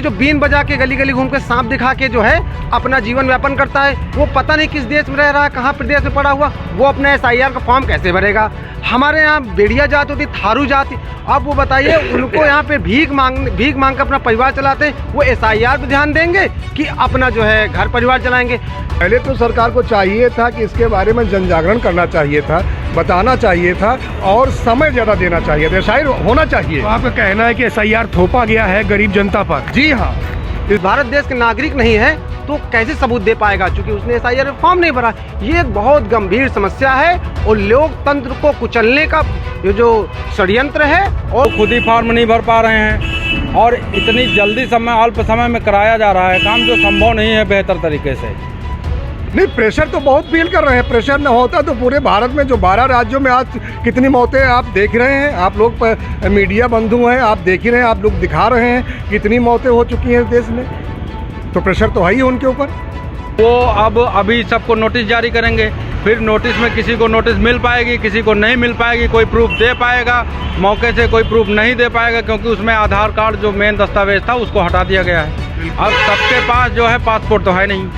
जो बीन बजा के गली गली घूम के सांप दिखा के जो है अपना जीवन यापन करता है, वो पता नहीं किस देश में रह रहा है, कहाँ प्रदेश में पड़ा हुआ, वो अपना SIR का फॉर्म कैसे भरेगा। हमारे यहाँ बेड़िया जात होती, थारू जाति, अब वो बताइए उनको यहाँ पे भीख मांग के अपना परिवार चलाते हैं, वो SIR पे ध्यान देंगे कि अपना जो है घर परिवार चलाएंगे। पहले तो सरकार को चाहिए था कि इसके बारे में जन जागरण करना चाहिए था, बताना चाहिए था और समय ज़्यादा देना चाहिए था, शायद होना चाहिए। तो आपका कहना है कि SIR थोपा गया है गरीब जनता पर? जी हाँ। इस भारत देश के नागरिक नहीं है तो कैसे सबूत दे पाएगा, क्योंकि उसने SIR में फॉर्म नहीं भरा। ये एक बहुत गंभीर समस्या है और लोकतंत्र को कुचलने का ये जो षड्यंत्र है। और खुद ही फॉर्म नहीं भर पा रहे हैं और इतनी जल्दी अल्प समय में कराया जा रहा है काम जो संभव नहीं है बेहतर तरीके से। नहीं, प्रेशर तो बहुत फील कर रहे हैं। प्रेशर न होता तो पूरे भारत में जो 12 राज्यों में आज कितनी मौतें आप देख रहे हैं, आप लोग मीडिया बंधु हैं, आप देख ही रहे हैं, आप लोग दिखा रहे हैं कितनी मौतें हो चुकी हैं देश में, तो प्रेशर तो है ही उनके ऊपर। वो अब अभी सबको नोटिस जारी करेंगे, फिर नोटिस में किसी को नोटिस मिल पाएगी, किसी को नहीं मिल पाएगी, कोई प्रूफ दे पाएगा मौके से, कोई प्रूफ नहीं दे पाएगा, क्योंकि उसमें आधार कार्ड जो मेन दस्तावेज था उसको हटा दिया गया है। अब सबके पास जो है पासपोर्ट तो है नहीं।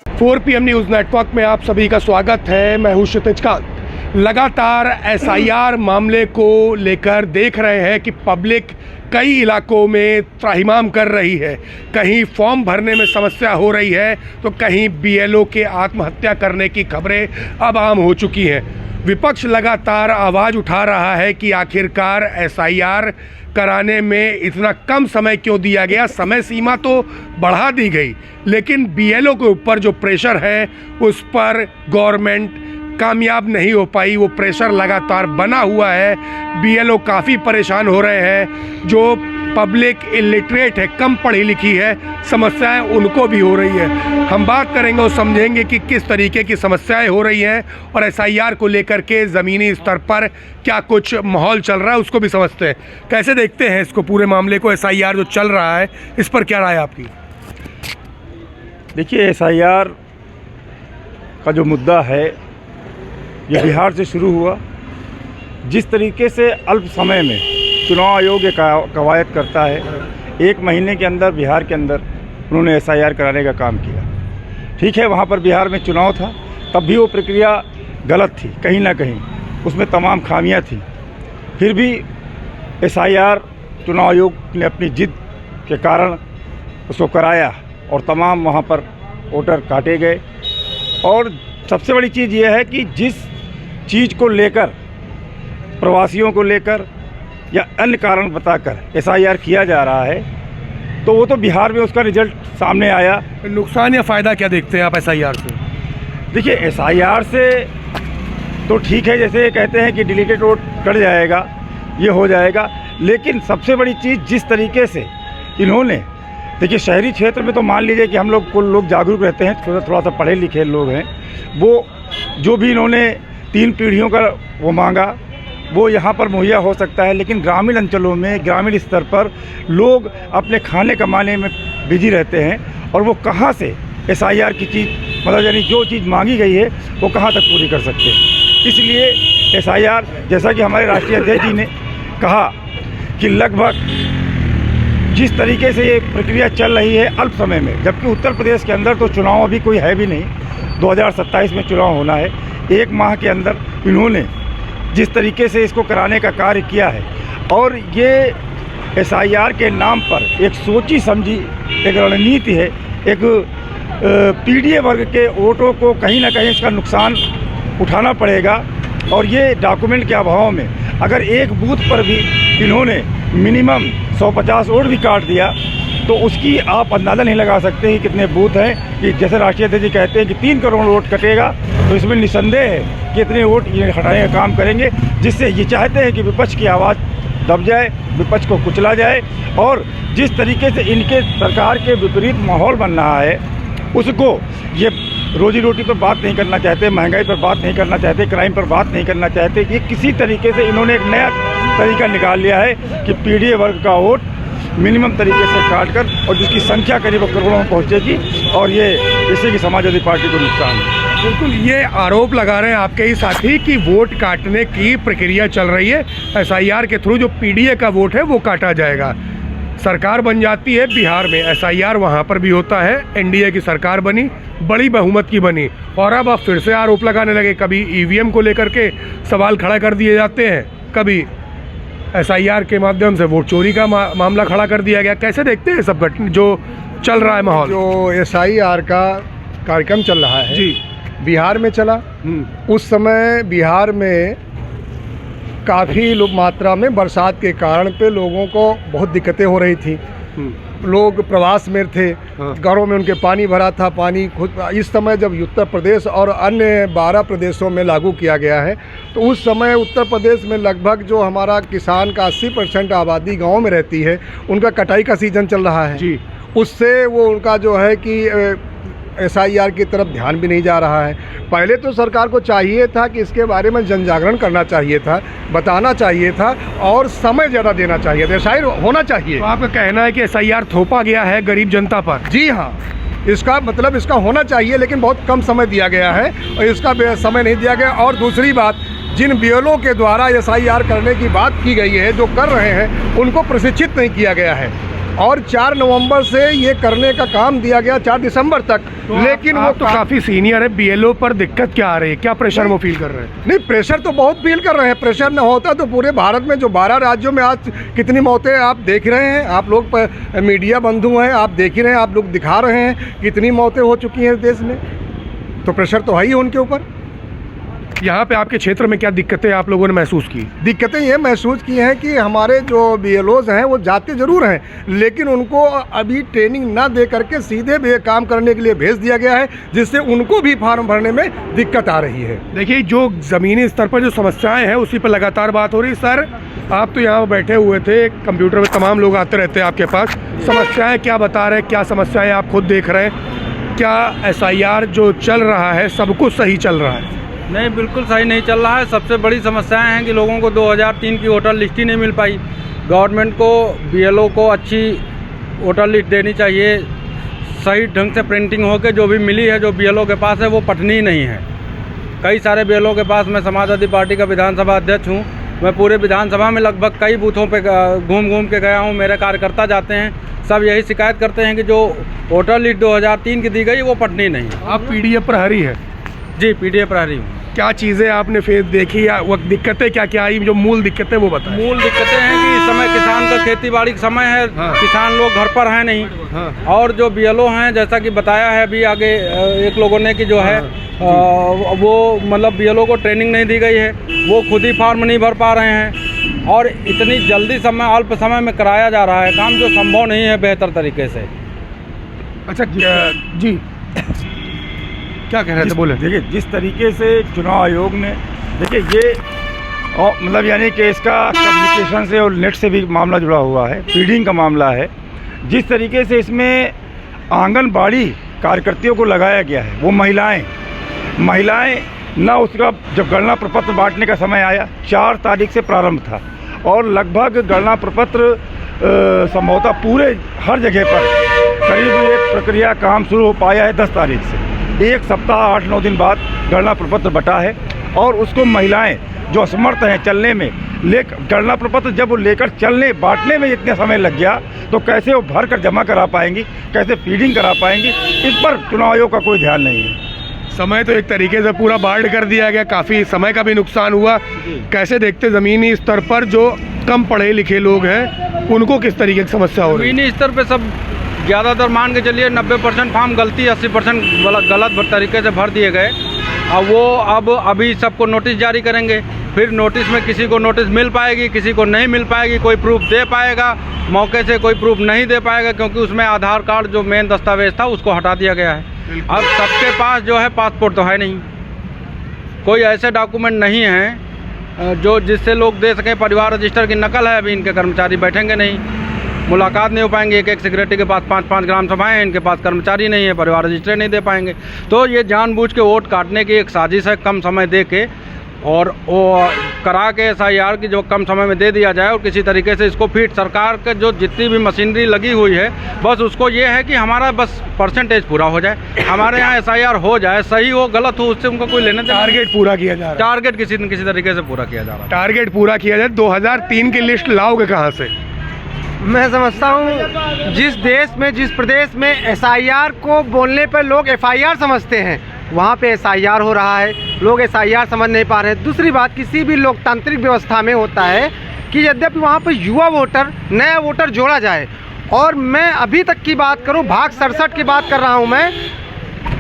4 PM न्यूज़ नेटवर्क में आप सभी का स्वागत है। मैं हूं क्षितिज कांत। लगातार SIR मामले को लेकर देख रहे हैं कि पब्लिक कई इलाकों में त्राहिमाम कर रही है। कहीं फॉर्म भरने में समस्या हो रही है तो कहीं BLO के आत्महत्या करने की खबरें अब आम हो चुकी हैं। विपक्ष लगातार आवाज़ उठा रहा है कि आखिरकार SIR कराने में इतना कम समय क्यों दिया गया। समय सीमा तो बढ़ा दी गई, लेकिन BLO के ऊपर जो प्रेशर है उस पर गवर्नमेंट कामयाब नहीं हो पाई। वो प्रेशर लगातार बना हुआ है। BLO काफ़ी परेशान हो रहे हैं। जो पब्लिक इलिटरेट है, कम पढ़ी लिखी है, समस्याएं उनको भी हो रही है। हम बात करेंगे और समझेंगे कि किस तरीके की समस्याएं हो रही हैं और SIR को लेकर के ज़मीनी स्तर पर क्या कुछ माहौल चल रहा है उसको भी समझते हैं। कैसे देखते हैं इसको, पूरे मामले को, SIR जो चल रहा है इस पर क्या राय है आपकी? देखिए, SIR का जो मुद्दा है ये बिहार से शुरू हुआ। जिस तरीके से अल्प समय में चुनाव आयोग ये कवायद करता है, 1 महीने के अंदर बिहार के अंदर उन्होंने SIR कराने का काम किया। ठीक है, वहाँ पर बिहार में चुनाव था, तब भी वो प्रक्रिया गलत थी, कहीं ना कहीं उसमें तमाम खामियां थी। फिर भी SIR चुनाव आयोग ने अपनी जिद के कारण उसको कराया और तमाम वहाँ पर वोटर काटे गए। और सबसे बड़ी चीज़ ये है कि जिस चीज़ को लेकर, प्रवासियों को लेकर या अन्य कारण बताकर SIR किया जा रहा है, तो वो तो बिहार में उसका रिजल्ट सामने आया। नुकसान या फ़ायदा क्या देखते हैं आप SIR से? देखिए, SIR से तो ठीक है, जैसे कहते हैं कि डिलीटेड वोट कट जाएगा, ये हो जाएगा, लेकिन सबसे बड़ी चीज़ जिस तरीके से इन्होंने, देखिए शहरी क्षेत्र में तो मान लीजिए कि हम लोग कुल लोग जागरूक रहते हैं, थोड़ा सा पढ़े लिखे लोग हैं, वो जो भी इन्होंने 3 पीढ़ियों का वो मांगा वो यहाँ पर मुहैया हो सकता है। लेकिन ग्रामीण अंचलों में, ग्रामीण स्तर पर लोग अपने खाने कमाने में बिजी रहते हैं और वो कहाँ से SIR की चीज़, मतलब यानी जो चीज़ मांगी गई है वो कहाँ तक पूरी कर सकते हैं। इसलिए SIR, जैसा कि हमारे राष्ट्रीय अध्यक्ष जी ने कहा कि लगभग जिस तरीके से ये प्रक्रिया चल रही है अल्प समय में, जबकि उत्तर प्रदेश के अंदर तो चुनाव अभी कोई है भी नहीं, 2027 में चुनाव होना है, 1 माह के अंदर इन्होंने जिस तरीके से इसको कराने का कार्य किया है और ये SIR के नाम पर एक सोची समझी एक रणनीति है। एक PDA वर्ग के वोटों को कहीं ना कहीं इसका नुकसान उठाना पड़ेगा और ये डॉक्यूमेंट के अभाव में अगर एक बूथ पर भी इन्होंने मिनिमम 150 वोट भी काट दिया तो उसकी आप अंदाज़ा नहीं लगा सकते कि कितने बूथ हैं। कि जैसे राष्ट्रीय अध्यक्ष जी कहते हैं कि 3 करोड़ वोट कटेगा, तो इसमें निसंदेह है कि इतने वोट ये हटाने का काम करेंगे, जिससे ये चाहते हैं कि विपक्ष की आवाज़ दब जाए, विपक्ष को कुचला जाए। और जिस तरीके से इनके सरकार के विपरीत माहौल बन रहा है उसको ये रोजी रोटी पर बात नहीं करना चाहते, महंगाई पर बात नहीं करना चाहते, क्राइम पर बात नहीं करना चाहते। ये किसी तरीके से इन्होंने एक नया तरीका निकाल लिया है कि PDA वर्ग का वोट मिनिमम तरीके से काट कर, और जिसकी संख्या करीब करोड़ों में पहुँचेगी और ये इससे कि समाजवादी पार्टी को नुकसान है। बिल्कुल, ये आरोप लगा रहे हैं आपके ही साथी कि वोट काटने की प्रक्रिया चल रही है। एसआईआर के थ्रू जो पीडीए का वोट है वो काटा जाएगा। सरकार बन जाती है बिहार में, एसआईआर वहाँ पर भी होता है, एनडीए की सरकार बनी, बड़ी बहुमत की बनी, और अब आप फिर से आरोप लगाने लगे। कभी ईवीएम को लेकर के सवाल खड़ा कर दिए जाते हैं, कभी एसआईआर के माध्यम से वोट चोरी का मामला खड़ा कर दिया गया। कैसे देखते हैं सब घटना जो चल रहा है माहौल? जो एसआईआर का कार्यक्रम चल रहा है जी, बिहार में चला, उस समय बिहार में काफ़ी मात्रा में बरसात के कारण पे लोगों को बहुत दिक्कतें हो रही थी। लोग प्रवास में थे, घरों में उनके पानी भरा था। पानी खुद इस समय जब उत्तर प्रदेश और अन्य 12 प्रदेशों में लागू किया गया है, तो उस समय उत्तर प्रदेश में लगभग जो हमारा किसान का 80% आबादी गाँव में रहती है, उनका कटाई का सीजन चल रहा है जी। उससे वो उनका जो है कि एसआईआर की तरफ ध्यान भी नहीं जा रहा है। पहले तो सरकार को चाहिए था कि इसके बारे में जन जागरण करना चाहिए था, बताना चाहिए था और समय ज़्यादा देना चाहिए था, एसआईआर होना चाहिए। तो आपका कहना है कि एसआईआर थोपा गया है गरीब जनता पर? जी हाँ, इसका मतलब इसका होना चाहिए, लेकिन बहुत कम समय दिया गया है और इसका समय नहीं दिया गया। और दूसरी बात, जिन बीएलओ के द्वारा एसआईआर करने की बात की गई है, जो कर रहे हैं, उनको प्रशिक्षित नहीं किया गया है। और 4 नवंबर से ये करने का काम दिया गया 4 दिसंबर तक। तो लेकिन आप तो काफ़ी सीनियर है, बीएलओ पर दिक्कत क्या आ रही है? क्या प्रेशर वो फील कर रहे हैं? नहीं, प्रेशर तो बहुत फील कर रहे हैं। प्रेशर न होता तो पूरे भारत में जो 12 राज्यों में आज कितनी मौतें आप देख रहे हैं, आप लोग मीडिया बंधु हैं, आप देख ही रहे हैं, आप लोग दिखा रहे हैं कितनी मौतें हो चुकी हैं देश में। तो प्रेशर तो है ही उनके ऊपर। यहाँ पे आपके क्षेत्र में क्या दिक्कतें आप लोगों ने महसूस की? दिक्कतें ये महसूस की हैं कि हमारे जो बीएलओज हैं वो जाते ज़रूर हैं, लेकिन उनको अभी ट्रेनिंग ना दे करके सीधे भी काम करने के लिए भेज दिया गया है, जिससे उनको भी फॉर्म भरने में दिक्कत आ रही है। देखिए, जो ज़मीनी स्तर पर जो समस्याएं हैं उसी पर लगातार बात हो रही है। सर, आप तो यहाँ बैठे हुए थे, कंप्यूटर में तमाम लोग आते रहते हैं आपके पास, समस्याएँ क्या बता रहे हैं? क्या समस्याएँ आप खुद देख रहे हैं? क्या एसआईआर जो चल रहा है सब कुछ सही चल रहा है? नहीं, बिल्कुल सही नहीं चल रहा है। सबसे बड़ी समस्याएं हैं कि लोगों को 2003 की वोटर लिस्ट ही नहीं मिल पाई। गवर्नमेंट को, बीएलओ को अच्छी वोटर लिस्ट देनी चाहिए, सही ढंग से प्रिंटिंग होकर जो भी मिली है, जो बीएलओ के पास है वो पटनी ही नहीं है। कई सारे बीएलओ के पास, मैं समाजवादी पार्टी का विधानसभा अध्यक्ष हूँ, मैं पूरे विधानसभा में लगभग कई बूथों पर घूम के गया हूँ, मेरे कार्यकर्ता जाते हैं, सब यही शिकायत करते हैं कि जो वोटर लिस्ट 2003 की दी गई वो पटनी नहीं है। आप पीडीए प्रहरी है? जी, पीडीए प्रहरी हूँ। क्या चीज़ें आपने फिर देखी या वो दिक्कतें क्या क्या आई, जो मूल दिक्कतें वो बताएं? मूल दिक्कतें हैं कि इस समय किसान का खेती बाड़ी का समय है। हाँ। किसान लोग घर पर हैं नहीं। हाँ। और जो बीएलओ हैं, जैसा कि बताया है अभी आगे एक लोगों ने कि जो है वो मतलब बीएलओ को ट्रेनिंग नहीं दी गई है, वो खुद ही फॉर्म नहीं भर पा रहे हैं और इतनी जल्दी समय, अल्प समय में कराया जा रहा है काम, जो संभव नहीं है बेहतर तरीके से। अच्छा जी, क्या कह रहे थे? बोले। देखिए, जिस तरीके से चुनाव आयोग ने, देखिए ये मतलब यानी कि इसका कम्युनिकेशन से और नेट से भी मामला जुड़ा हुआ है, फीडिंग का मामला है। जिस तरीके से इसमें आंगनबाड़ी कार्यकर्तियों को लगाया गया है, वो महिलाएं ना, उसका जब गणना प्रपत्र बांटने का समय आया 4 तारीख से प्रारंभ था और लगभग गणना प्रपत्र संभवतः पूरे हर जगह पर करीब ये प्रक्रिया काम शुरू हो पाया है 10 तारीख से। 1 सप्ताह 8-9 दिन बाद गणना प्रपत्र बटा है और उसको महिलाएं जो असमर्थ हैं चलने में, गणना प्रपत्र जब वो लेकर चलने बांटने में इतना समय लग गया, तो कैसे वो भर कर जमा करा पाएंगी, कैसे फीडिंग करा पाएंगी, इस पर चुनाव आयोग का कोई ध्यान नहीं है। समय तो एक तरीके से पूरा बाढ़ कर दिया गया, काफ़ी समय का भी नुकसान हुआ। कैसे देखते ज़मीनी स्तर पर जो कम पढ़े लिखे लोग हैं उनको किस तरीके की समस्या हो रही है? ज़मीनी स्तर पे सब ज़्यादातर मान के चलिए 90% फॉर्म गलती, 80% गलत तरीके से भर दिए गए। अब वो अभी सबको नोटिस जारी करेंगे, फिर नोटिस में किसी को नोटिस मिल पाएगी, किसी को नहीं मिल पाएगी, कोई प्रूफ दे पाएगा, मौके से कोई प्रूफ नहीं दे पाएगा, क्योंकि उसमें आधार कार्ड जो मेन दस्तावेज था उसको हटा दिया गया है। अब सबके पास जो है पासपोर्ट तो है नहीं, कोई ऐसे डॉक्यूमेंट नहीं हैं जो जिससे लोग दे सकें। परिवार रजिस्टर की नकल है, अभी इनके कर्मचारी बैठेंगे नहीं, मुलाकात नहीं हो पाएंगे। एक सेक्रेटरी के पास 5-5 ग्राम सभाएं हैं, इनके पास कर्मचारी नहीं है, परिवार रजिस्टर नहीं दे पाएंगे। तो ये जानबूझ के वोट काटने की एक साजिश है, कम समय दे के और वो करा के SIR की जो कम समय में दे दिया जाए, और किसी तरीके से इसको फिट सरकार के जो जितनी भी मशीनरी लगी हुई है, बस उसको ये है कि हमारा बस परसेंटेज पूरा हो जाए, हमारे यहाँ SIR हो जाए, सही हो गलत हो उससे उनको कोई लेने देना। टारगेट पूरा किया जा रहा है, टारगेट किसी न किसी तरीके से पूरा किया जा रहा है। टारगेट पूरा किया जाए। 2003 की लिस्ट लाओगे कहाँ से? मैं समझता हूँ जिस देश में, जिस प्रदेश में SIR को बोलने पर लोग FIR समझते हैं, वहाँ पे SIR हो रहा है, लोग SIR समझ नहीं पा रहे हैं। दूसरी बात, किसी भी लोकतांत्रिक व्यवस्था में होता है कि यद्यपि वहाँ पर युवा वोटर, नया वोटर जोड़ा जाए, और मैं अभी तक की बात करूँ, भाग 67 की बात कर रहा हूँ मैं,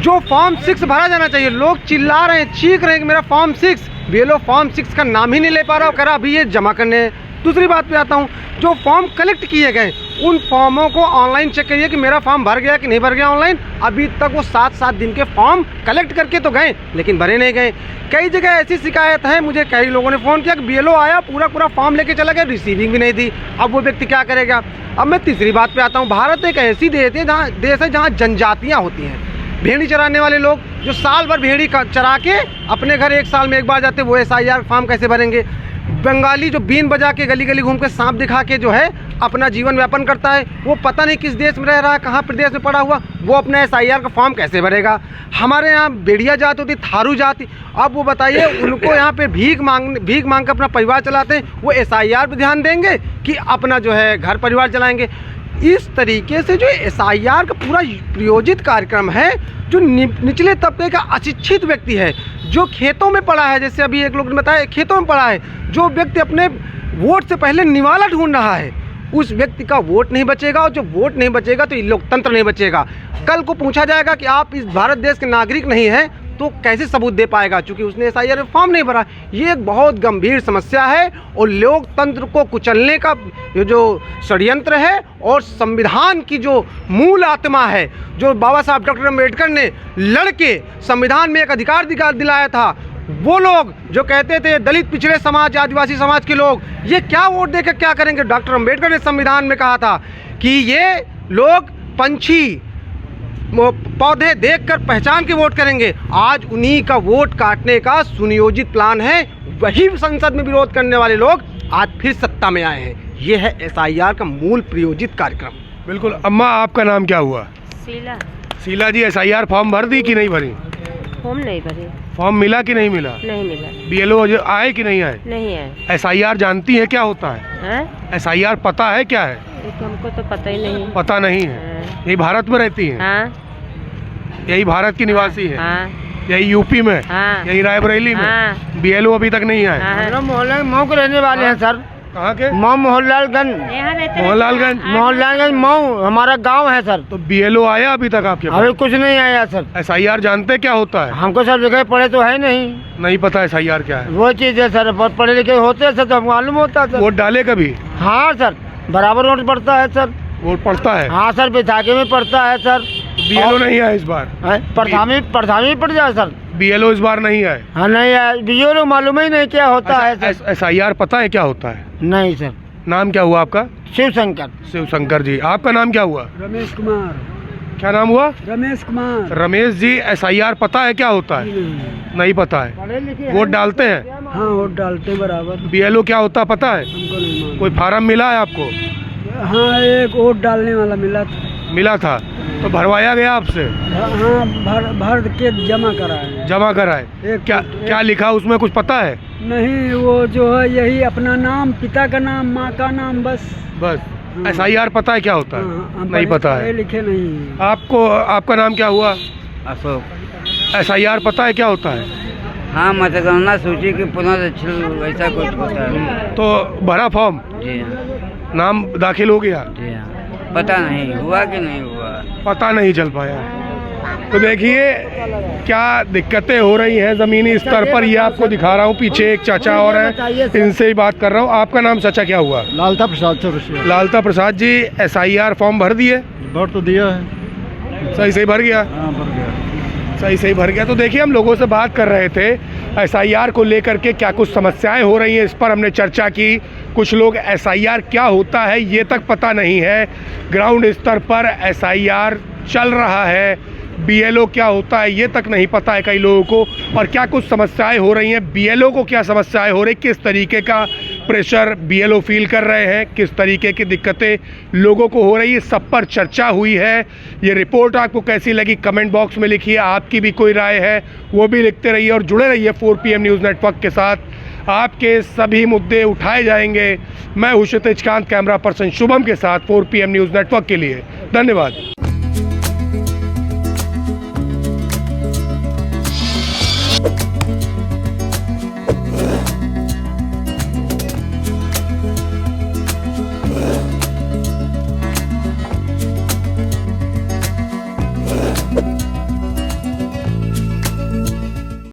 जो फॉर्म 6 भरा जाना चाहिए, लोग चिल्ला रहे हैं, चीख रहे हैं कि मेरा फॉर्म 6, BLO फॉर्म 6 का नाम ही नहीं ले पा रहा, और कह रहा अभी ये जमा करने हैं। दूसरी बात पे आता हूँ, जो फॉर्म कलेक्ट किए गए उन फॉर्मों को ऑनलाइन चेक करिए कि मेरा फॉर्म भर गया कि नहीं भर गया ऑनलाइन। अभी तक वो 7-7 दिन के फॉर्म कलेक्ट करके तो गए, लेकिन भरे नहीं गए। कई जगह ऐसी शिकायत है, मुझे कई लोगों ने फ़ोन किया कि BLO आया, पूरा फॉर्म लेके चला गया, रिसीविंग भी नहीं दी। अब वो व्यक्ति क्या करेगा? अब मैं तीसरी बात पे आता हूँ, भारत एक ऐसी देश है जहाँ जनजातियाँ होती हैं। भेड़ी चराने वाले लोग जो साल भर भेड़ी चरा के अपने घर 1 साल में एक बार जाते, वो SIR फॉर्म कैसे भरेंगे? बंगाली जो बीन बजा के गली गली घूम के सांप दिखा के जो है अपना जीवन यापन करता है, वो पता नहीं किस देश में रह रहा है, कहाँ प्रदेश में पड़ा हुआ, वो अपना SIR का फॉर्म कैसे भरेगा? हमारे यहाँ बेड़िया जात होती, थारू जाति, अब वो बताइए उनको यहाँ पे भीख मांग के अपना परिवार चलाते हैं, वो SIR पर ध्यान देंगे कि अपना जो है घर परिवार चलाएंगे? इस तरीके से जो SIR का पूरा प्रायोजित कार्यक्रम है, जो निचले तबके का अशिक्षित व्यक्ति है, जो खेतों में पड़ा है, जैसे अभी एक लोग ने बताया खेतों में पड़ा है, जो व्यक्ति अपने वोट से पहले निवाला ढूंढ रहा है, उस व्यक्ति का वोट नहीं बचेगा, और जो वोट नहीं बचेगा तो ये लोकतंत्र नहीं बचेगा। कल को पूछा जाएगा कि आप इस भारत देश के नागरिक नहीं हैं, तो कैसे सबूत दे पाएगा? क्योंकि उसने SIR फॉर्म नहीं भरा। ये एक बहुत गंभीर समस्या है, और लोकतंत्र को कुचलने का ये जो षड्यंत्र है, और संविधान की जो मूल आत्मा है, जो बाबा साहब डॉक्टर अम्बेडकर ने लड़के संविधान में एक अधिकार दिलाया था, वो लोग जो कहते थे दलित, पिछड़े समाज, आदिवासी समाज के लोग, ये क्या वोट देकर क्या करेंगे? डॉक्टर अम्बेडकर ने संविधान में कहा था कि ये लोग पंछी, पौधे देखकर पहचान के वोट करेंगे। आज उन्हीं का वोट काटने का सुनियोजित प्लान है, वही संसद में विरोध करने वाले लोग आज फिर सत्ता में आए हैं। ये है SIR का मूल प्रायोजित कार्यक्रम। बिल्कुल। अम्मा, आपका नाम क्या हुआ? शीला। शीला जी, SIR फॉर्म भर दी कि नहीं भरी? फॉर्म नहीं भरे। फॉर्म मिला कि नहीं मिला? नहीं मिला। BLO आए कि नहीं आए? नहीं आए। SIR जानती है क्या होता है? हाँ? SIR पता है क्या है? ये तो हमको तो पता ही नहीं। पता नहीं है। हाँ। यही भारत में रहती है? हाँ। यही भारत की निवासी है? हाँ। यही यूपी में? हाँ। यही रायबरेली में? हाँ। BLO अभी तक नहीं आए? हाँ। मोहल्ले मऊ के रहने वाले हैं सर। कहाँ के? मऊ मोहनलालगंज। मोहनलालगंज। मोहनलालगंज मऊ हमारा गांव है सर। तो BLO आया अभी तक आपके पास? अभी कुछ नहीं आया सर। SIR जानते क्या होता है? हमको सर जगह पढ़े तो है नहीं पता SIR क्या है? वो चीज़ है सर, बहुत पढ़े लिखे होते हैं सर तो हमको मालूम होता है सर। वोट डाले कभी? हाँ सर, बराबर वोट पड़ता है सर। वोट पड़ता है? हाँ सर, बैसाखी में पड़ता है सर। BLO नहीं आए इस बार? प्रधानी पड़ जाए सर। BLO इस बार नहीं आए? हाँ नहीं आए, BLO मालूम ही नहीं क्या होता है सर। SIR पता है क्या होता है? नहीं सर। नाम क्या हुआ आपका? शिवशंकर। शिवशंकर जी। आपका नाम क्या हुआ? रमेश कुमार। क्या नाम हुआ? रमेश कुमार। रमेश जी, SIR पता है क्या होता है? नहीं पता है। पढ़े लिखे वोट डालते हैं? हाँ वोट डालते हैं बराबर। BLO क्या होता है पता है? हमको नहीं मालूम। कोई फार्म मिला है आपको? हाँ एक वोट डालने वाला मिला था। तो भरवाया गया आपसे? हाँ भर के जमा कराए। जमा कराए? क्या लिखा उसमें कुछ पता है? नहीं, वो जो है यही अपना नाम, पिता का नाम, माँ का नाम, बस। SIR पता है क्या होता है? नहीं पता है। लिखे नहीं। आपका नाम क्या हुआ? अशोक। SIR पता है क्या होता है? हाँ, मतगणना सूची की पुनरीक्षण वैसा कुछ होता है। तो भरा फॉर्म? जी हाँ। नाम दाखिल हो गया? जी हाँ। पता नहीं हुआ कि नहीं हुआ, पता नहीं चल पाया। तो देखिए क्या दिक्कतें हो रही हैं ज़मीनी स्तर पर। ये आपको दिखा रहा हूँ, पीछे एक चाचा और हैं, इनसे ही बात कर रहा हूँ। आपका नाम चाचा क्या हुआ? लालता प्रसाद चौरसिया। लालता प्रसाद जी, SIR फॉर्म भर दिए? भर तो दिया है। सही भर गया? हाँ भर गया। सही भर गया। तो देखिए हम लोगों से बात कर रहे थे SIR को लेकर के, क्या कुछ समस्याएं हो रही हैं, इस पर हमने चर्चा की। कुछ लोग SIR क्या होता है ये तक पता नहीं है। ग्राउंड स्तर पर SIR चल रहा है, बीएलओ क्या होता है ये तक नहीं पता है कई लोगों को, और क्या कुछ समस्याएं हो रही हैं, बीएलओ को क्या समस्याएं हो रही, किस तरीके का प्रेशर बीएलओ फील कर रहे हैं, किस तरीके की दिक्कतें लोगों को हो रही है, सब पर चर्चा हुई है। ये रिपोर्ट आपको कैसी लगी कमेंट बॉक्स में लिखिए, आपकी भी कोई राय है वो भी लिखते रहिए और जुड़े रहिए 4 PM न्यूज़ नेटवर्क के साथ। आपके सभी मुद्दे उठाए जाएंगे। मैं हूं क्षितिज कांत, कैमरा पर्सन शुभम के साथ 4 PM न्यूज़ नेटवर्क के लिए। धन्यवाद।